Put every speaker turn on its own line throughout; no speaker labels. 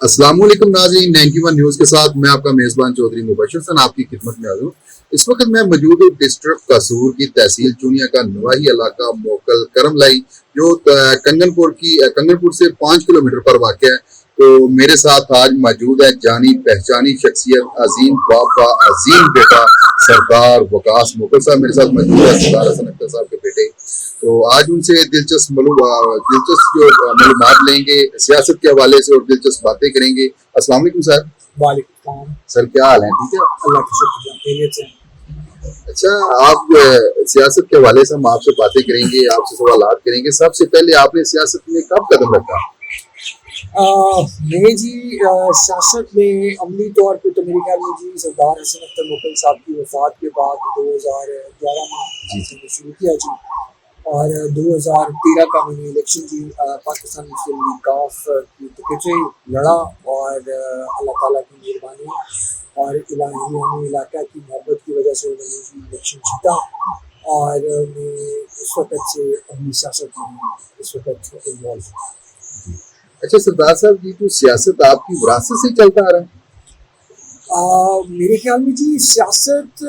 अस्सलाम वालेकुम नाज़रीन, 91 न्यूज़ के साथ मैं आपका मेज़बान चौधरी मुबशर हसन आपकी खिदमत में हाज़िर हूँ। इस वक्त मैं मौजूद हूँ डिस्ट्रिक्ट कसूर की तहसील चुनिया का नवाही इलाका मोकल करमलाई, जो कंगनपुर से 5 किलोमीटर पर वाक़ है। तो मेरे साथ आज मौजूद है जानी पहचानी शख्सियत अजीम बाप का अजीम बेटा सरदार वकास मोकल साहब मेरे साथ मौजूद है, सरदार हसन अख्तर साहब के बेटे। तो आज उनसे दिलचस्प जो मालूमात लेंगे सियासत के हवाले से और दिलचस्प बातें करेंगे। अस्सलाम वालेकुम सर।
वालेकुम
सर, क्या हाल है? ठीक है,
अल्लाह का शुक्रिया, खैरियत से।
अच्छा, आप सियासत के हवाले से हम आपसे बातें करेंगे, आपसे सवालात करेंगे। सबसे पहले आपने सियासत में कब कदम रखा?
मैं जी सियासत में अमली तौर पे तो मेरे ख्याल में जी सरदार हसन अख्तर मोकल साहब की वफ़ात के बाद 2011 में मैंने शुरू किया जी। और 2013 का मैंने इलेक्शन जी पाकिस्तान मुस्लिम लीग काफ की टिकट से लड़ा। और अल्लाह ताला की मेहरबानी और इलाही इलाका की मोहब्बत की वजह से मैंने जी इलेक्शन जीता। और मैं इस वक्त से अपनी सियासत में इस वक्त इन्वॉल्व हूँ।
अच्छा सरदार साहब जी, तो सियासत आपकी विरासत से चलता आ रहा है?
मेरे ख्याल में जी सियासत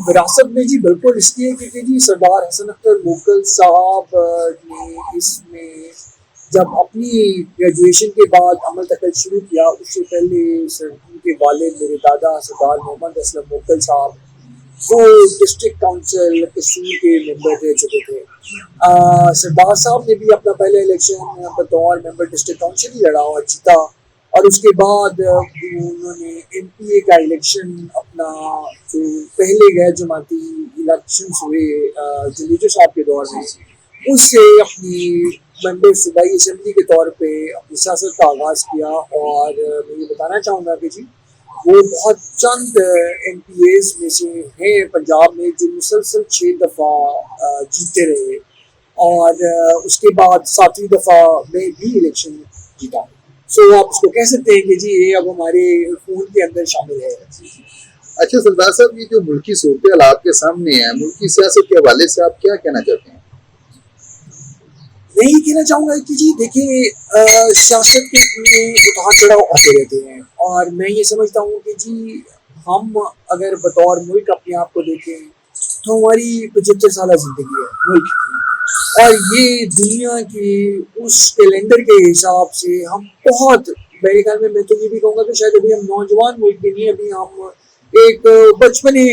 विरासत में जी बिल्कुल इसलिए क्योंकि जी सरदार हसन अख्तर मोकल साहब ने इसमें जब अपनी ग्रेजुएशन के बाद अमल दखल शुरू किया, उससे पहले सर उनके वालिद मेरे दादा सरदार मोहम्मद असलम मोकल साहब वो डिस्ट्रिक्ट काउंसिल कसूर के मेंबर रह चुके थे। सरदार साहब ने भी अपना पहला इलेक्शन बतौर मेंबर डिस्ट्रिक्ट काउंसिल ही लड़ा और जीता। और उसके बाद उन्होंने MPA का इलेक्शन अपना जो पहले गैर जमाती इलेक्शन हुए जलीजो साहब के दौर में, उससे अपनी मेंबर सूबाई असम्बली के तौर पे अपनी सियासत का आगाज़ किया। और मैं ये बताना चाहूँगा कि जी वो बहुत चंद MPAs में से हैं पंजाब में जो मुसलसल 6 दफ़ा जीते रहे। और उसके बाद 7वीं दफ़ा में भी इलेक्शन जीता। सो आप उसको कह सकते हैं कि जी ये अब हमारे खून के अंदर शामिल है।
अच्छा सरदार साहब, ये जो मुल्की सूरत हालात के सामने है, मुल्की सियासत के हवाले से आप क्या कहना चाहते हैं?
मैं ये कहना चाहूँगा कि जी देखिए सियासत के उतार चढ़ाव आते रहते हैं। और मैं ये समझता हूँ कि जी हम अगर बतौर मुल्क अपने आप को देखें तो हमारी 75 साल ज़िंदगी है मुल्क की। और ये दुनिया के उस कैलेंडर के हिसाब से हम बहुत, मेरे ख्याल में मैं तो ये भी कहूँगा कि शायद अभी हम नौजवान मुल्क भी नहीं, अभी हम एक बचपने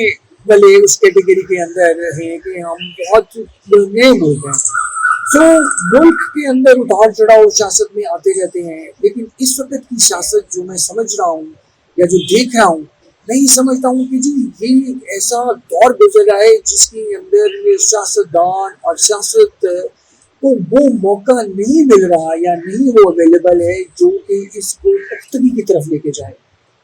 वाले उस कैटेगरी के अंदर हैं कि हम बहुत नए मुल्क हैं। सो मुल्क के अंदर उतार चढ़ाव सियासत में आते रहते हैं। लेकिन इस वक्त की सियासत जो मैं समझ रहा हूँ या जो देख रहा हूँ, मैं ये समझता हूँ कि जी ये ऐसा दौर गुजर रहा है जिसके अंदर सियासतदान और सियासत को वो मौका नहीं मिल रहा या नहीं वो अवेलेबल है जो कि इसको पुख्तगी की तरफ लेके जाए।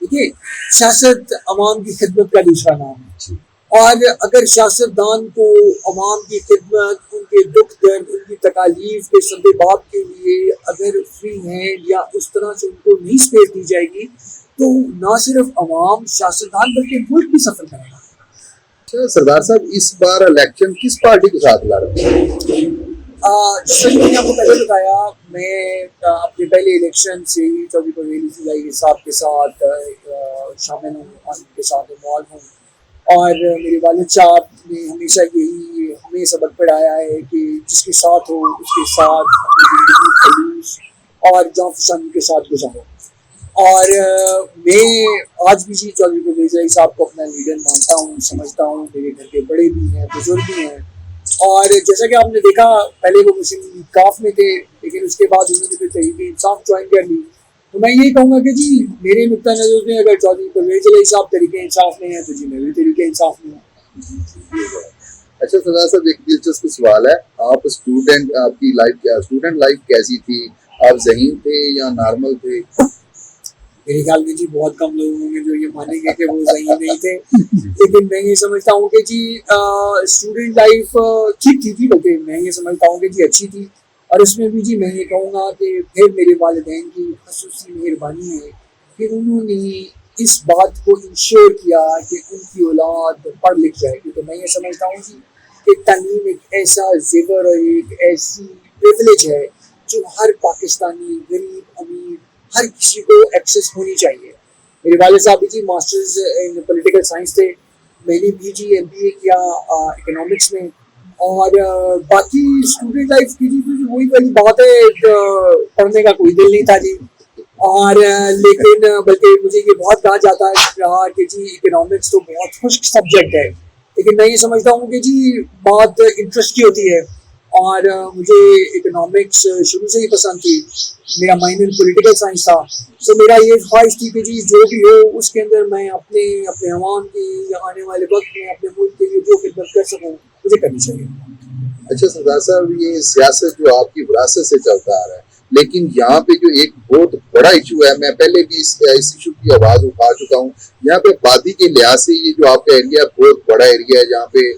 देखिए, सियासत अवाम की खिदमत का दूसरा नाम है। और अगर सियासतदान को अवाम की खिदमत, उनके दुख दर्द, उनकी तकालीफ के सद्देबाब के लिए अगर फ्री हैं या उस तरह से उनको नहीं स्पेस दी जाएगी तो ना सिर्फ अवाम सियासतदान बल्कि मुल्क भी सफर करेगा।
अच्छा सरदार साहब, इस बार इलेक्शन किस पार्टी के साथ लड़ रहे हैं?
जैसा कि मैंने आपको पहले बताया, मैं अपने पहले इलेक्शन से ही चौधरी परवेज़ साहब के साथ शामिल हूँ और उनके साथ इन्वॉल्व हूँ। और मेरे वालिद साहब ने हमेशा यही हमें सबक पढ़ाया है कि जिसके साथ हो उसके साथ अपनी ज़िंदगी खलूस और जान के साथ गुजारो। और मैं आज भी जी चौधरी परवेज़ साहब को अपना लीडर मानता हूँ, समझता हूँ। मेरे घर के बड़े भी हैं, बुजुर्ग भी हैं। और जैसा कि आपने देखा, पहले वो मुस्लिम लीग काफ में थे, लेकिन उसके बाद उन्होंने फिर तहरीक इंसाफ ज्वाइन कर ली। तो मैं ये कहूँगा कि जी मेरे नुक्ता नज़र में अगर चौधरी परवेज़ साहब तहरीक इंसाफ में हैं तो जी मैं भी तहरीक इंसाफ में हूँ।
अच्छा सरदार साहब, एक दिलचस्प सवाल है, आप स्टूडेंट, आपकी स्टूडेंट लाइफ कैसी थी? आप ज़हीन थे या नॉर्मल थे?
मेरे ख्याल में जी बहुत कम लोग होंगे जो ये मानेंगे कि वो सही नहीं थे। लेकिन मैं ये समझता हूँ कि जी स्टूडेंट लाइफ ठीक थी, बल्कि मैं ये समझता हूँ कि जी अच्छी थी। और इसमें भी जी मैं ये कहूँगा कि फिर मेरे वालिदैन की ख़ुसूसी मेहरबानी है कि उन्होंने इस बात को इंश्योर किया कि उनकी औलाद पढ़ लिख जाएगी। तो मैं ये समझता हूँ जी कि तालीम एक ऐसा ज़ेवर और एक ऐसी प्रिविलेज है जो हर पाकिस्तानी गरीब अमीर ہر کسی کو ایکسیس ہونی چاہیے. میرے والد صاحب بھی جی ماسٹرز ان پولیٹیکل سائنس تھے, میں نے بھی جی MBA کیا اکنامکس میں. اور باقی اسٹوڈنٹ لائف کی جی وہی والی بات ہے, پڑھنے کا کوئی دل نہیں تھا جی. اور لیکن بلکہ مجھے یہ بہت کہا جاتا ہے رہا کہ جی اکنامکس تو بہت خشک سبجیکٹ ہے, لیکن میں یہ سمجھتا ہوں کہ جی بات انٹرسٹ کی ہوتی ہے. اور مجھے اکنامکس شروع سے ہی پسند تھی, میرا مائنر پولیٹیکل سائنس تھا. سو میرا یہ خواہش تھی کہ جی جو بھی ہو اس کے اندر میں اپنے عوام کی یا آنے والے وقت میں اپنے ملک کے لیے جو خدمت کر سکوں مجھے کرنی چاہیے.
اچھا سردار صاحب, یہ سیاست جو آپ کی وراثت سے چلتا آ رہا ہے, لیکن یہاں پہ جو ایک بہت بڑا ایشو ہے, میں پہلے بھی اس ایشو کی آواز اٹھا چکا ہوں, یہاں پہ آبادی کے لحاظ سے یہ جو آپ کا ایریا بہت بڑا ایریا ہے, جہاں پہ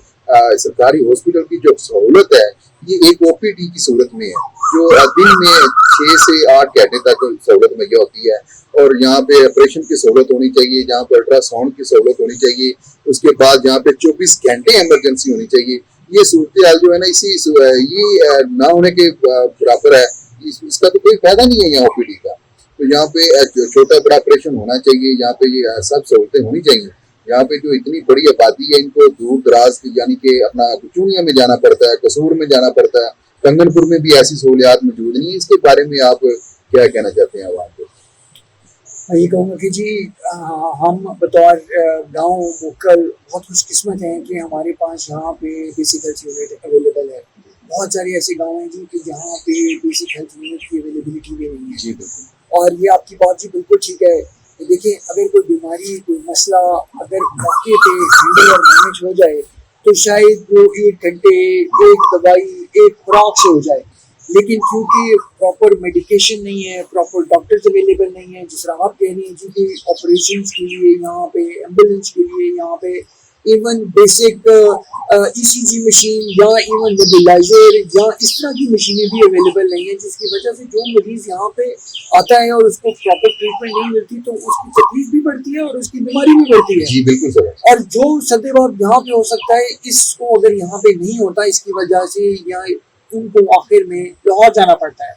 سرکاری ہاسپٹل کی جو سہولت ہے یہ ایک OPD کی صورت میں ہے, جو دن میں 6 سے 8 گھنٹے تک سہولت مہیا ہوتی ہے. اور یہاں پہ آپریشن کی سہولت ہونی چاہیے, جہاں پہ الٹرا ساؤنڈ کی سہولت ہونی چاہیے, اس کے بعد یہاں پہ 24 گھنٹے ایمرجنسی ہونی چاہیے. یہ صورتحال جو ہے نا یہ نہ ہونے کے برابر ہے, اس کا تو کوئی فائدہ نہیں ہے یہاں OPD کا. تو یہاں پہ چھوٹا بڑا آپریشن ہونا چاہیے, یہاں پہ یہ سب سہولتیں ہونی چاہیے. یہاں پہ جو اتنی بڑی آبادی ہے ان کو دور دراز یعنی کہ اپنا چونیا میں جانا پڑتا ہے, قصور میں جانا پڑتا ہے, کنگن پور میں بھی ایسی سہولیات موجود نہیں. اس کے بارے میں آپ کیا کہنا چاہتے ہیں عوام کو؟
میں یہ کہوں گا کہ جی ہم بطور گاؤں موکل بہت خوش قسمت ہیں کہ ہمارے پاس یہاں پہ بیسک ہیلتھ یونٹ اویلیبل ہے. بہت سارے ایسے گاؤں ہیں جی کہ جہاں پہ بیسک ہیلتھ یونٹ کی اویلیبلٹی بھی نہیں ہے.
جی بالکل.
اور یہ آپ کی بات جی بالکل ٹھیک ہے. دیکھیں اگر کوئی بیماری کوئی مسئلہ اگر موقع پہ ہینڈل اور مینیج ہو جائے تو شاید وہ 1 گھنٹے ایک دوائی ایک خوراک سے ہو جائے. لیکن کیونکہ پراپر میڈیکیشن نہیں ہے, پراپر ڈاکٹرز اویلیبل نہیں ہیں, جس طرح آپ کہہ رہی ہیں جی کہ آپریشنس کے لیے یہاں پہ ایمبولینس کے لیے یہاں پہ ایون بیسک ECG مشین یا ایون نیبولائزر یا اس طرح کی مشینیں بھی اویلیبل نہیں ہیں, جس کی وجہ سے جو مریض یہاں پہ آتا ہے اور اس کو پراپر ٹریٹمنٹ نہیں ملتی تو اس کی تکلیف بھی بڑھتی ہے اور اس کی بیماری بھی بڑھتی ہے.
جی بالکل سر.
اور جو سدباب یہاں پہ ہو سکتا ہے اس کو اگر یہاں پہ نہیں ہوتا اس کی وجہ سے یا ان کو آخر میں لاہور جانا پڑتا ہے.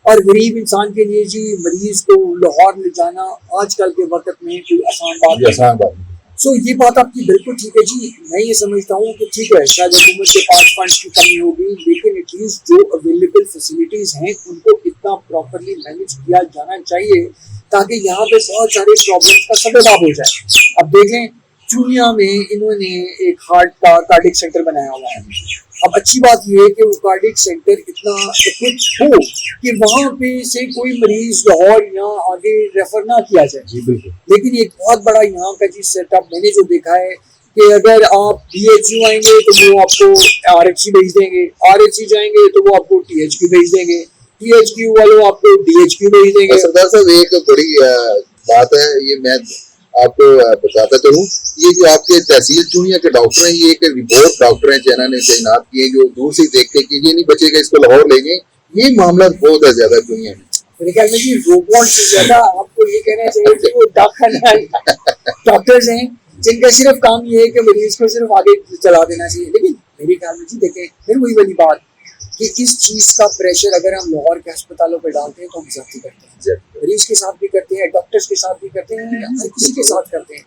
اور غریب انسان کے لیے جی مریض کو لاہور لے جانا آج کل کے وقت میں کوئی آسان بات نہیں. سو یہ بات آپ کی بالکل ٹھیک ہے جی. میں یہ سمجھتا ہوں کہ ٹھیک ہے شاید حکومت کے پاس فنڈس کی کمی ہوگی, لیکن ایٹ لیسٹ جو اویلیبل فیسلٹیز ہیں ان کو اتنا پراپرلی مینیج کیا جانا چاہیے تاکہ یہاں پہ بہت سارے پرابلمس کا سبب ہو جائے. اب دیکھیں چونیا میں انہوں نے ایک ہارٹ کا کارڈک سینٹر بنایا ہوا ہے. اب اچھی بات یہ ہے کہ وہ کارڈک سینٹر اتنا اکوپڈ ہو کہ وہاں پہ سے کوئی مریض لاہور یا آگے ریفر نہ کیا جائے.
جی بالکل.
لیکن ایک بہت بڑا یہاں کا جی سیٹ اپ میں نے جو دیکھا ہے کہ اگر آپ DHU آئیں گے تو وہ آپ کو RHC بھیج دیں گے, RHC جائیں گے تو وہ آپ کو THQ بھیج دیں گے, THQ والوں آپ کو DHQ بھیج دیں گے.
سردار صاحب ایک بڑی بات ہے, یہ میں آپ کو بتاتا چلوں, یہ جو آپ کے تحصیل چونیا کے ڈاکٹر ہیں یہ ایک رپورٹ ڈاکٹر ہیں چینا نے تعینات کیے جو دور سے دیکھتے کہ یہ نہیں بچے گا اس کو لاہور لے گئے. یہ معاملات بہت ہے زیادہ چونیا میں.
میرے خیال میں جی روبوٹ سے زیادہ آپ کو یہ کہنا چاہیے کہ وہ ڈاکٹرز ہیں جن کا صرف کام یہ ہے کہ مریض کو صرف آگے چلا دینا چاہیے. لیکن میرے خیال میں جی دیکھیں پھر وہی والی بات کہ اس چیز کا پریشر اگر ہم لاہور کے ہسپتالوں پہ ڈالتے ہیں تو ہم زیادتی کرتے ہیں, مریض کے ساتھ بھی کرتے ہیں, ڈاکٹرز کے ساتھ بھی کرتے ہیں, ہر کسی کے ساتھ کرتے ہیں.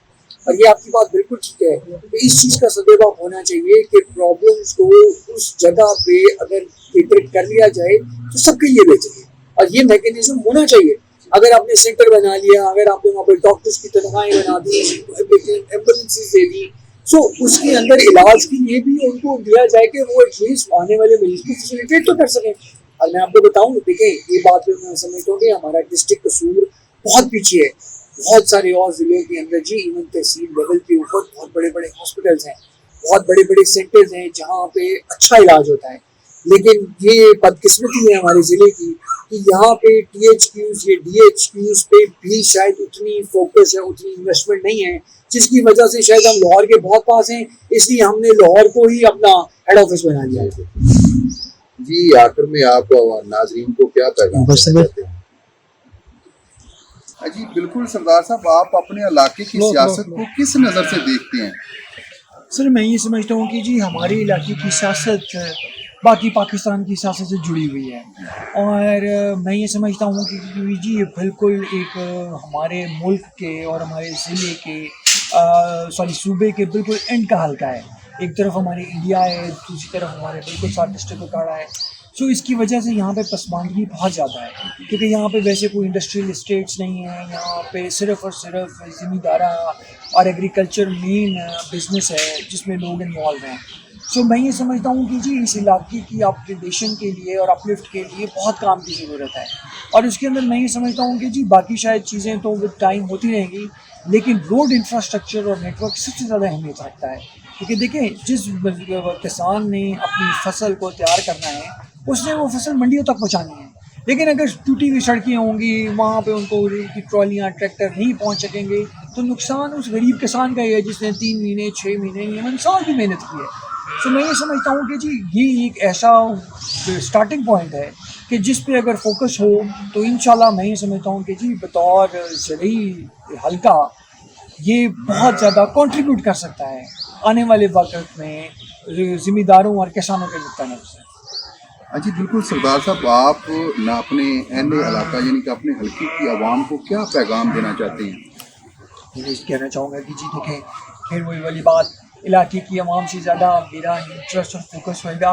اور یہ آپ کی بات بالکل ٹھیک ہے کہ اس چیز کا سدباب ہونا چاہیے کہ پرابلمس کو اس جگہ پہ اگر کیٹر کر لیا جائے تو سب کے لیے بہتر ہے. اور یہ میکینزم ہونا چاہیے. اگر آپ نے سینٹر بنا لیا, اگر آپ نے وہاں پہ ڈاکٹرز کی تنخواہیں بنا دی, ایمبولینسز دے دی, سو اس کے اندر علاج کے لیے بھی ان کو دیا جائے کہ وہ ایٹ لیسٹ آنے والے مریض کو فیسیلیٹیٹ تو کر سکیں. اور میں آپ کو بتاؤں دیکھیں یہ بات میں سمجھتا ہوں کہ ہمارا ڈسٹرکٹ قصور بہت پیچھے ہے. بہت سارے اور ضلعوں کے اندر جی ایون تحصیل لیول کے اوپر بہت بڑے بڑے ہاسپٹلس ہیں, بہت بڑے بڑے سینٹرز ہیں جہاں پہ اچھا علاج ہوتا ہے. لیکن یہ بدقسمتی ہے ہمارے ضلع کی کہ یہاں پہ THQs یا DHQs پہ بھی شاید اتنی فوکس ہے, اتنی انویسٹمنٹ نہیں ہے, جس کی وجہ سے شاید ہم لاہور کے بہت پاس ہیں, اس لیے ہم نے لاہور کو ہی اپنا ہیڈ آفس بنا لیا ہے.
جی آخر میں آپ ناظرین کو کیا پیغام دیتے ہیں؟ جی بالکل سردار صاحب, آپ اپنے علاقے کی سیاست کو کس نظر سے دیکھتے ہیں؟
سر میں یہ سمجھتا ہوں کہ جی ہمارے علاقے کی سیاست
बाकी पाकिस्तान की सियासत से जुड़ी हुई है। और मैं ये समझता हूँ कि जी ये बिल्कुल एक हमारे मुल्क के और हमारे ज़िले के सूबे के बिल्कुल एंड का हल्का है। एक तरफ हमारी इंडिया है, दूसरी तरफ हमारे बिल्कुल साथ डिस्ट्रिक्ट उकाड़ा है। सो इसकी वजह से यहाँ पे पसमानदगी बहुत ज़्यादा है, क्योंकि यहाँ पे वैसे कोई इंडस्ट्रियल इस्टेट्स नहीं है। यहाँ पे सिर्फ़ और सिर्फ ज़मींदारा और एग्रीकल्चर मेन बिजनेस है जिसमें लोग इन्वॉल्व हैं। सो मैं ये समझता हूँ कि जी इस इलाके की अपग्रेडेशन के लिए और अपलिफ्ट के लिए बहुत काम की ज़रूरत है। और उसके अंदर मैं ये समझता हूँ कि जी बाकी शायद चीज़ें तो विद टाइम होती रहेंगी, लेकिन रोड इंफ्रास्ट्रक्चर और नेटवर्क सबसे ज़्यादा अहमियत रखता है। क्योंकि देखें, जिस किसान ने अपनी फसल को तैयार करना है, उसने वो फसल मंडियों तक पहुँचानी है। लेकिन अगर टूटी हुई सड़कें होंगी, वहाँ पे उनको रेल की ट्रॉलियाँ, ट्रैक्टर नहीं पहुँच सकेंगे, तो नुकसान उस गरीब किसान का ही है जिसने 3 महीने, 6 महीने, इवन साल की मेहनत की है। सो मैं ये समझता हूँ कि जी ये एक ऐसा स्टार्टिंग पॉइंट है कि जिस पे अगर फोकस हो तो इंशाल्लाह मैं ये समझता हूँ कि जी बतौर ज़रूरी हल्का ये बहुत ज़्यादा कंट्रीब्यूट कर सकता है आने वाले वक्त में ज़िम्मेदारों और किसानों के नुक्ता नज़र से।
हाँ जी बिल्कुल सरदार साहब, आप ना अपने अहल इलाका यानी कि अपने हल्के की आवाम को क्या पैगाम देना चाहते हैं?
मैं ये कहना चाहूँगा कि जी देखें, फिर वही वाली बात, इलाके की आवाम से ज़्यादा मेरा इंटरेस्ट और फोकस होएगा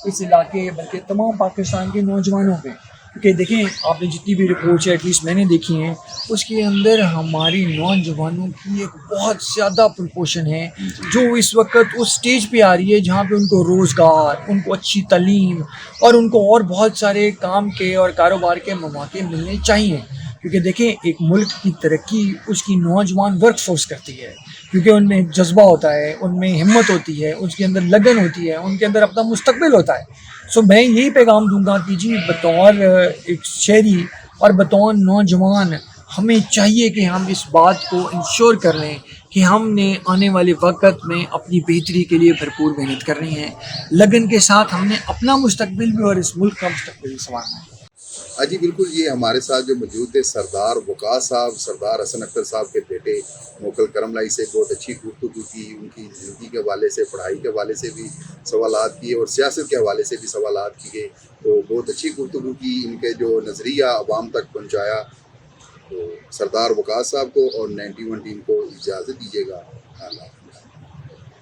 इस इलाके बल्कि तमाम पाकिस्तान के नौजवानों पे। क्योंकि देखें, आपने जितनी भी रिपोर्ट्स एटलीस्ट मैंने देखी हैं, उसके अंदर हमारी नौजवानों की एक बहुत ज़्यादा प्रपोर्शन है जो इस वक्त उस स्टेज पे आ रही है जहाँ पे उनको रोज़गार, उनको अच्छी तालीम और उनको और बहुत सारे काम के और कारोबार के मौके मिलने चाहिए। क्योंकि देखें, एक मुल्क की तरक्की उसकी नौजवान वर्क फोर्स करती है, क्योंकि उनमें जज्बा होता है, उनमें हिम्मत होती है, उसके अंदर लगन होती है, उनके अंदर अपना मुस्तकबिल होता है। सो मैं यही पैगाम दूंगा कि जी बतौर एक शहरी और बतौर नौजवान हमें चाहिए कि हम इस बात को इंश्योर कर लें कि हमने आने वाले वक्त में अपनी बेहतरी के लिए भरपूर मेहनत करनी है। लगन के साथ हमने अपना मुस्तकबिल भी और इस मुल्क का मुस्तकबिल भी संवारना है।
हाँ जी बिल्कुल, ये हमारे साथ जो मौजूद थे सरदार वकास साहब, सरदार हसन अख्तर साहब के बेटे मोकल करमलाई से बहुत अच्छी गुफ्तगू की, उनकी ज़िंदगी के हवाले से, पढ़ाई के हवाले से भी सवालात किए और सियासत के हवाले से भी सवालात किए। तो बहुत अच्छी गुफ्तगू की, इनके जो नज़रिया आवाम तक पहुँचाया। तो सरदार वकास साहब को और 91 टीम को इजाज़त दीजिएगा। अल्लाह।